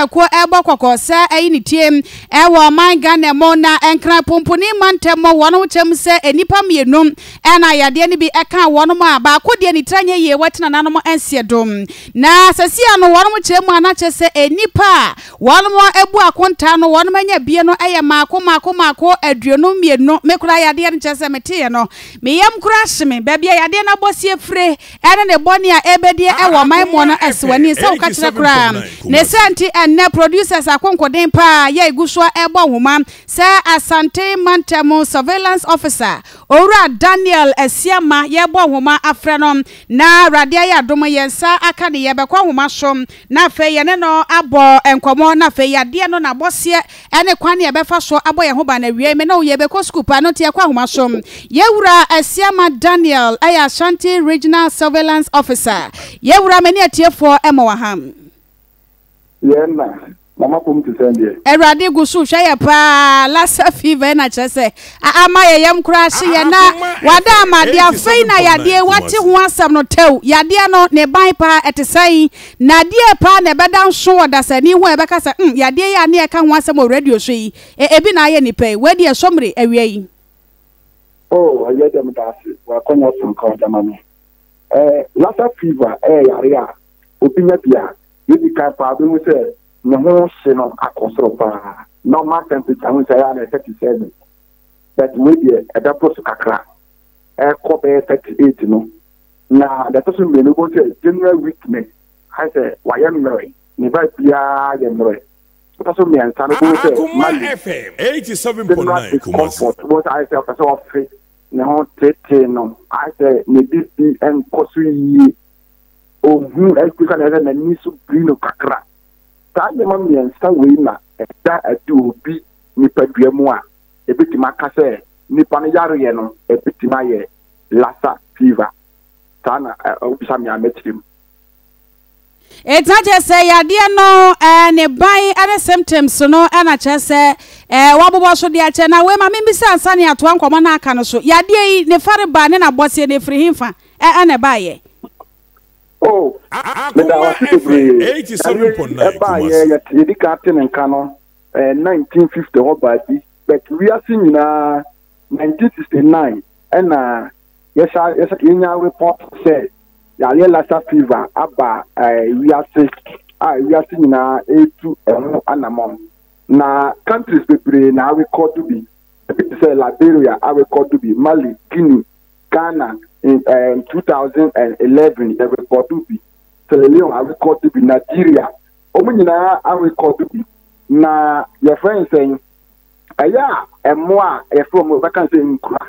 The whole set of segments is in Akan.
ko ebo kokosa ni tiem wo man Ghana mo na enkra pomponi mantemo wono chem se enipa mienum na yade ni bi eka wono ma ba ko de ni tranye ye watina nanom ensie dom na sasia no wono chem ana che se enipa wono ebu akonta no wono manya bie no eye mako aduonu mienu mekura yade ni che se mete no meyam kura hye ba bia yade na bosie fre ene ne boni a ebedie wo man mo no eswani se uka kire kura ne senti enne producers akonkoden pa ye iguso ebo homa se Asante Mantemo surveillance officer Ora Daniel Esiama ye bo homa afrenom na radia ya domo yensa aka ne ye bekwa homa som na fe ye ne no abo enkomo na fe yade no na bosie ene kwan ye befa so abo ye ho ba na wie me no ye beko school pa no tie kwa homa som ye wura Esiama Daniel aya Ashanti regional surveillance officer ye wura mani atiefo emo waham Yena mama pom to send ye Erade gusu hwe pa lassa fever na chese ama ye yam crash ye na wada amade afei na yade wate ho asam no tew yade no ne ban pa etesai na de pa ne beda nso odasani ho ebeka se yade ya ne e ka ho asam o radio so yi ebi na ye ni pe we de somre awie yi aye dem dasi wa konya sun ko jamani lassa fever yare a opinya bia you can probably say no more no akosoro pa normal temperature we say na 37 but we dey at that process Accra ko be 38 no na that person be no go say general weakness I say why am I ni ba bia ye mre person me ansa no go say FM 87.9 Kumasi what I say person of free no tete no I say ni bi en kosu yi ohu ekika na na nisu green kakra ta de mam yen sta we na da adu obi nipa duamu a ebetima ka se nipa no yare ye no ebetima ye lassa fever ta na obi sami ametrim Etaje se yade no ne ban are symptoms no na che se wabobo so de ache na we ma membisa ansa ne ato ankomo na aka no so yade yi ne fare ba ne na bose ne firi himfa na ba ye Accra 87.9 Kumasi. Yedi captain and canon 1950 Hobati, but we are seeing 1969 and yes in our report said Yalia lassa fever aba we are seeing A2 and among na countries people na record to be Liberia I record to be Mali, Guinea, Ghana in 2011 the record to be Sierra Leone I record to be Nigeria omunyina I record to be na your friend saying aya emwa e from we can say nkura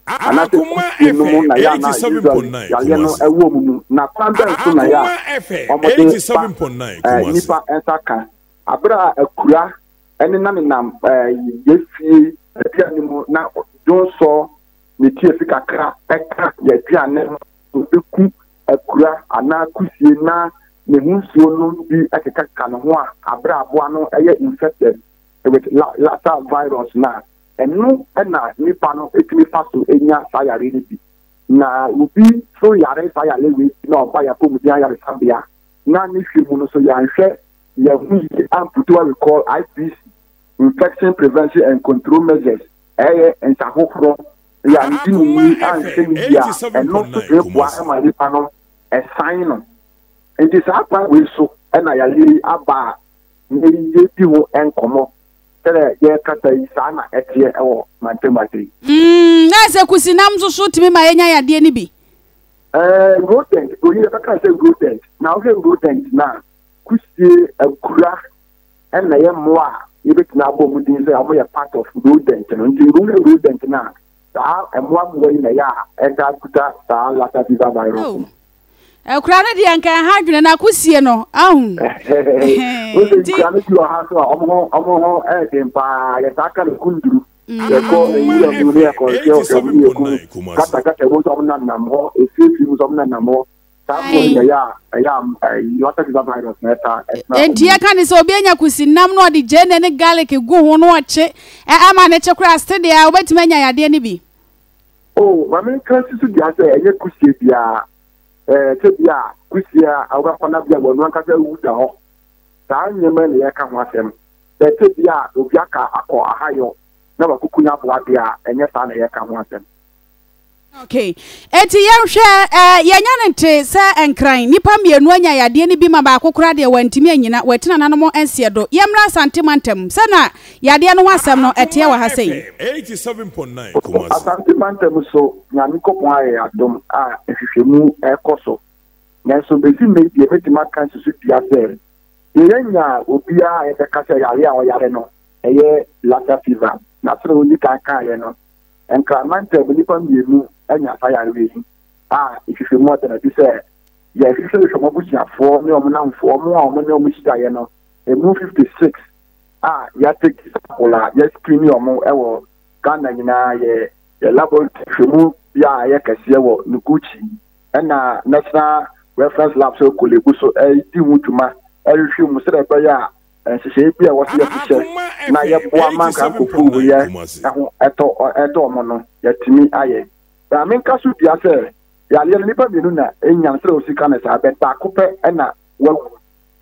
Akuma FM 87.9 ya no ewo mu na kwanda so na ya 87.9 Kumasi nipa ensaka abra akura ene nam yefie aduane na don so ni tie fika kra ekra ya aduane obeku akura ana kusie na ne hunsuo no bi akeka no ho a abra aboa no eye infected with lassa virus na enu na nipa no etimi faso enya sayare ni bi na ubi so yare sayare we na oba ya pomu dia yare sambia na ni hwemu no so ya nhwe ya hu amputo we call IPC infection prevention and control measures ensahofro ya ndini ansemi ya eno so debua ma nipa no sign no it is apa we so na ya liri aba ni yedi ho enkomo tele ye kata isana etie ewo mantemati na se kusinam so timi ma yenya yade ni bi rodent oni e ka say rodent na o say rodent na kusie akura na ye moa ye betina bomu din say amo ye part of rodent no nti rodent na ta emoa mo yi na ya enta kuta ta lassa fever virus Akura na de nkan ha dwene na kusie no ahun ti kana ti o ha so omo tempa ya taka kunduru ko yi ya ko kata wo so na namo efi wo so na namo ta mo ya lassa fever virus na ta enti ya kan se obi anya kusinam no de jene ne garlic gu ho no oche ama ne chekura stadia obetime anya yade ni bi ma me kan sisu dia se enye kusie bia tebia kusia awakona bia wonu aka se wuda ho saa nyɛma ne yɛka ho asɛm bɛtɛ bi a obi aka akɔ ahayɔ na wakukunya boa bi a ɛnyɛ saa na yɛka ho asɛm. Okay. Eti yɛhwɛ yɛnya ne te sɛ enkran nipa mienu anya yade ne bi ma ba akokora de wantimi anyina watina nanom ensie do yɛmra santimantem sɛ na yade no ho asɛm no ɛte wa ha sɛ 87.9 Kumasi asantimantem so nyame kopon ayɛ adom a ehwehwɛmu ɛkɔ nanso besi me die metima kan susu dia sɛ yɛnya obia ɛbɛka sɛ yare a ɔyare no ɛyɛ lassa fever na sɛ oni kan yɛ no enkramantem nipa mienu anya fire we if you more than this yeah if you show for me or for more ne no move 56 ya take pola ya screen your mo ewo Ghana nyina ye laboratory mu ya ya kase wo nukuchi na national reference lab so kolegu so di wutuma ehwe mu sere ba ya nhyehyɛ bi a wɔse yɛhyehyɛ na yɛboa manka kofu yɛ ɛho ɛtɔ ɔmo no yɛtumi ayɛ na menka so bia sɛ yɛalɛ nipa mienu na ɛnya sɛ osika ne saa bɛta akopɛ ɛna wawu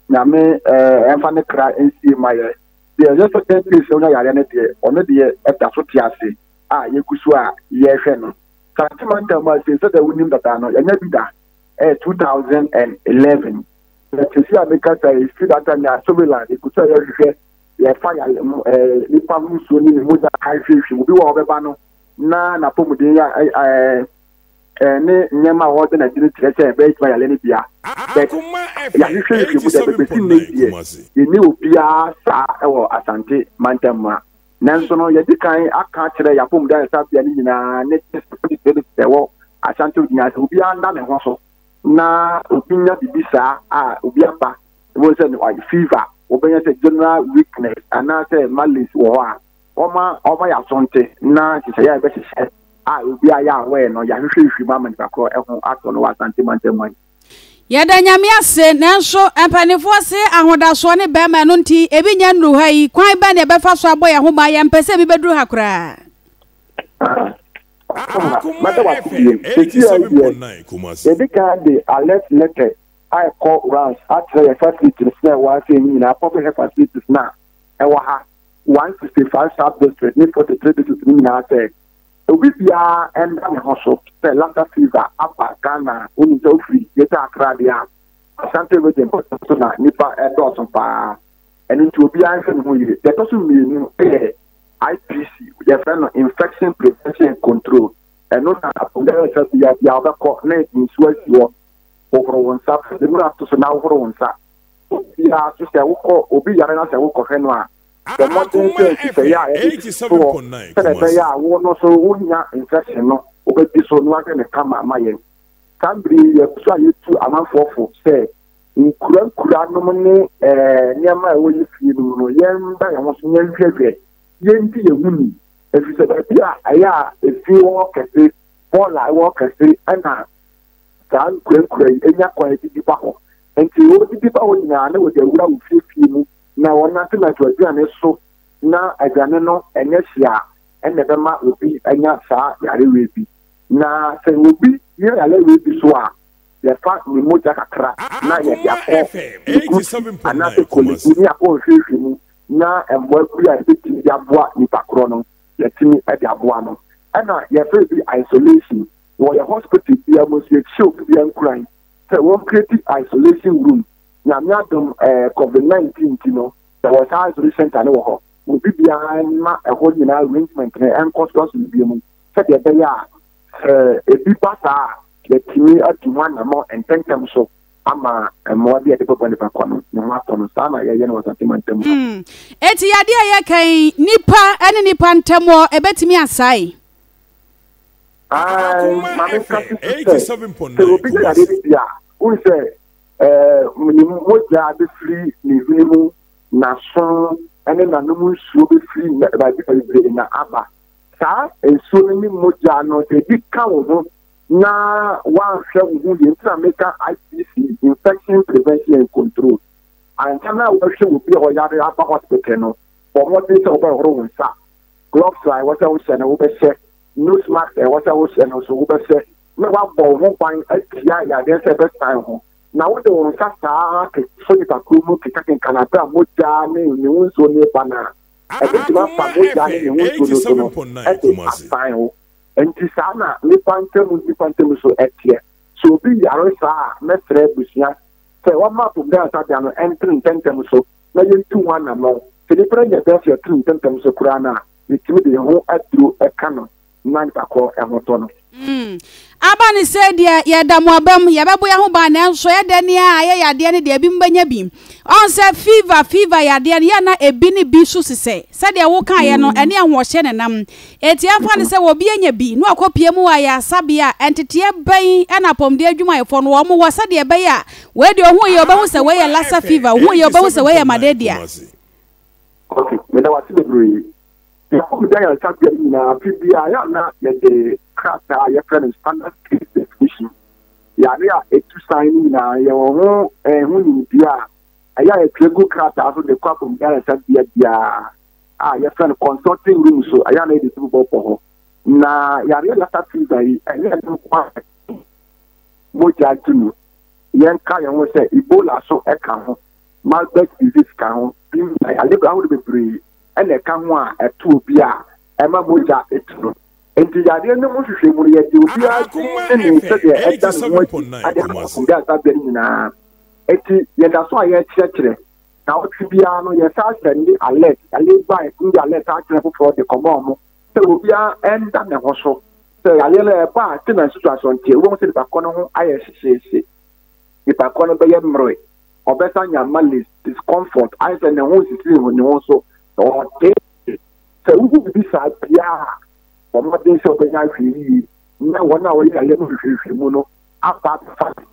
nyame ɛmfa ne kra nsie ma yɛ deɛ yɛ sɛ ten place onya yare ne deɛ ɔno deɛ ɛda so te ase a yɛgu so a yɛhwɛ no santimantam a sɛ da wonim data no yɛnya bi da 2011 Tisi America is still that time surveillance. They could say you fire nipa musu ni muza high fish. We be wa obeba na pomu de ne nyema wo de Nigeria treasure be fire le ni bia. Ya hwehwe you be be sin media. Ye ni obia sa e wo asante mantam nanso no ye dikan aka kire ya pomu da sa bia ni nyina ne se wo asante nyina obia nda ne ho so. Na opinya bibisa obi apa wo say no fever obenya say general weakness and say malice wo a oma ya sonte na say ya be hye obi aya we no ya hwehwe ma man bakọ ehun ato no wasante mantemman yada nyame ase nanso empanifo se ahodaso ne be ma no nti ebi nya nru ha yi kwan ba ne be fa so aboy ho ma ya mpese bi beduru ha kra Madam, 87.9 Kumasi. The kind the alert letter I call rounds at the facilities now was in a public health facilities now. And 165 South District, 43 districts in Ghana. We are and hospital, the lassa fever, upper Ghana, until free, get Accra, Santa with the Nipa and Dawson Pa. And it will be answered who you. That doesn't mean IPC, we have done infection prevention and control. And not a the other coordinate in Suez over one side, they will have to now over one side. We are to say, Obi Yarana, Henwa. The modern say, 87.9. Yeah, one also one infection, no, over this one, and come at my end. Can't be try to a month for say. In Kuran, near my way, you young, I was near yenti yehuni efise bia aya efi wo kese bola wo kese ana kan kure enya kwa edi pa ho enti wo di pa ho nya na wo de wura wo fie mu na wona te na to aduane so na aduane no enye hia enne be ma obi enya saa yare we bi na se obi yare we bi so a ye fa ni moja kakra na ye dia ko 87.9 Kumasi ni akọ hwehwe mu na embo kuya ebiti ya boa ni pakro no yetimi e dia boa no na ye fe bi isolation wo your hospital bi almost ye show bi ankran say one create isolation room na me adom COVID-19 no there was isolation center no ho we bi bia ma e ho nyina arrangement na encourse bi mu say de be ya ebi pasa yetimi atuma na mo ententem so ama mo bi ade popo ne pakọ no no ato no sama ye no wasatimantem eti yade ya kan nipa ene nipa ntemo ebetimi asai mama 87.9 obi yade bia un say ni mo ja be free ni vinimu na so ene na no mu suo be free ba bi na aba sa enso ni mo ja no e bi ka wo na one shall be America IPC infection prevention and control. And China will be or Yari Upper Hospital. For what is over Rosa. Gloves like what I was saying, Uber news mask, what I was saying, also Uber said, no one point at Yaya, there's a best time home. na wo de won sasa ke so ni takrumu ke kaken kanata moja ne ni wonso ne bana e be ma fa moja ne wonso no fine o enti sana ni pantem so etie so bi yare sa me fre busia se wa ma pu da sa no entry tentem so na yentu wan na no se ni pre ya da se entry tentem so kura na ni timi de ho adru e kano nan takọ e hoto no Abani said ya damuabam ya bebo ya ho ba na nso ya dani a ya yade ne de bi mbanya bi on say fever ya de ya na ebi ne bi so sese said ya wo kan ya no ene ahwohye ne nam eti afa ne se wo bi anya bi no akopie mu wa ya sabia entete ban na pomde adwuma yefo no wo mo wa said ya be ya we de ho ye obahu se we ya lassa fever ho ye obahu se we ya malaria. Okay me da wasi bebre ya ko da ya sabia ni na fibia ya na ya de kata ya friend standard case definition ya ria etu sign na ya ho ni bia aya e twego kata so de kwa pom ya sabia bia ya friend consulting room so aya na editu bo ho na ya ria last fever yi aya no kwa moja tunu yen ka ya ho se Ebola so e ka ho Marburg disease ka ho ya le ba ho de bebre ene ka ho a etu bia e ma moja etu enti yade ne mo hwehwe mu ye de obi a ni se de eta no ade ko ga ta be ni na eti ye da so aye kire na o bia no ye sa send alert ale ba e alert a kire for the common se obi a enda ne ho so se ale le ba ti na situation tie wo mo se ba kono ho aye hyehyehye ni ba kono be ye mroe obesa nya malis discomfort I say ne ho sisi ho ne ho so o te se wo bi sa bia ọmọdé sọ pé yá fi yìí na wọn náà wọ́n yà lẹ́nu fífi mu no apa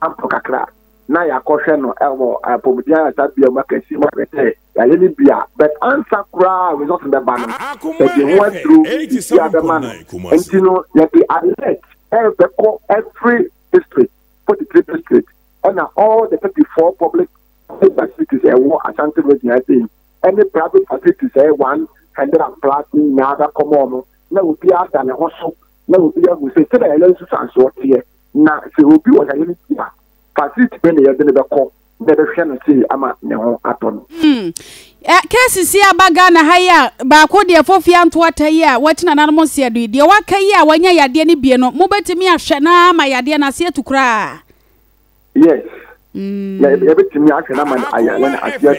ampo kakra na yà kọ́hwẹ́ no ẹ̀wọ̀ apòmùdí àyàtà bíi ọmọ kẹsí wọn pẹ̀tẹ́ yà yẹ ní bíà but ansa kura result bẹ́ẹ̀ bá no ẹ̀dì wọn dúró bíi abẹ́mà no ẹ̀ntì no yẹ di alert ẹ̀ bẹ́ kọ́ every district 43 district ẹ̀na all the 34 public facilities ẹ̀wọ̀ Ashanti region ẹ̀ sẹ́yìn any private facilities ẹ̀ 100+ ní nyàdá kọ́mọ́ ọ̀nù. Na obi ada ne hoso na obi agu se tira ele nsu sanso tie na se obi wo yale tia facility be ne yede ne beko ne be hwe no se ama ne ho aton kesi si abaga na haya ba ko de fofia nto atai a watina na mo se adu de wakai a wanya yade ne bie no mo betimi ahwe na ma yade na se atukura yes ya betimi ahwe na ma ayale na atia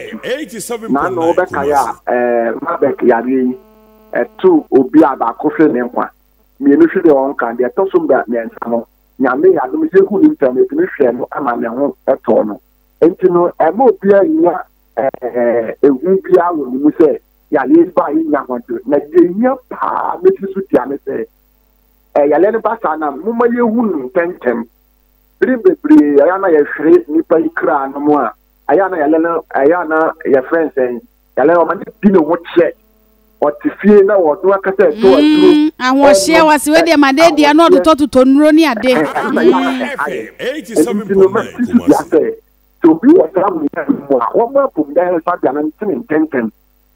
na no be kaya ma be yade etu obi abakofre ne nkwa mienu hwe de won kan de toso mba mensa no nyame ya no se hu ni ntam e tumi hwe no ama ne ho eto no enti no ema obi anya ehu bia wo ni mu se ya le ba yi nya hodo na de nya pa meti su tia me se ya le ne ba sa na mo ma ye hu nu tentem bebre ya na ye hwere ni pa ikra no mo a aya na ya le no aya na ye friends ya le o ma di no ho che otifie na wodo akata to aduro ahwohye wase we de made dia no ototo tonuro ni ade 87.9 to bi wasabu ya mo wo ma pum da sa bia na tin tenten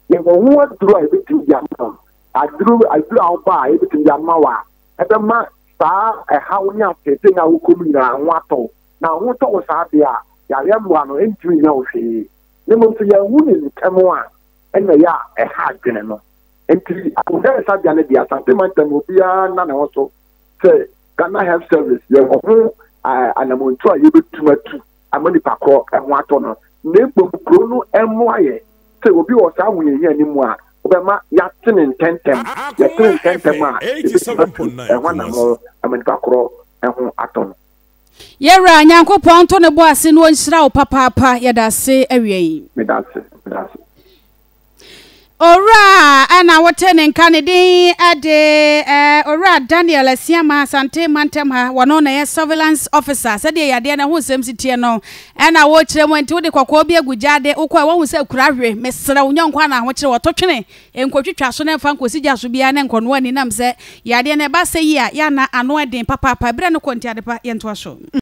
ye wo hu aduro e bitim ya ma aduro awu ba e bitim ya ma wa e be ma sa e ha wo nya tete na wo komi na ho ato na ho to wo sa bia ya ye mo ano entri na wo hwe ne mo so ya hu ni temo a ena ya e ha dwene no enti akunda sabia ne dia santementam obia na na hoso se Ghana Health Service ye ho anamontu a ye betumatu amani pakro ho ato no na ekpokro no emo aye se obi wo sa hunye ni mu a obema ya tenen tentem ya tenen tentem a 87.9 ho na mo amani pakro ho ato no yera nyankopon to ne bo ase no nhyira wo papa ya da se awie me da se Ora ana wote ne nkanedi ade ora Daniel Asiama Sante Mantem ha wono na ye surveillance officer sade yade na ho sem sitie no ana wo kire mo nti wo de kwakwa obi agujade ukwa wo hu se kurahwe mesra wonyankwa na ho kire wo totwene enkotwitwa so na mfa nkosija so bia na nkono ani nam se yade na ba se yi a ya na ano eden papa bre no konti ade pa ye nto so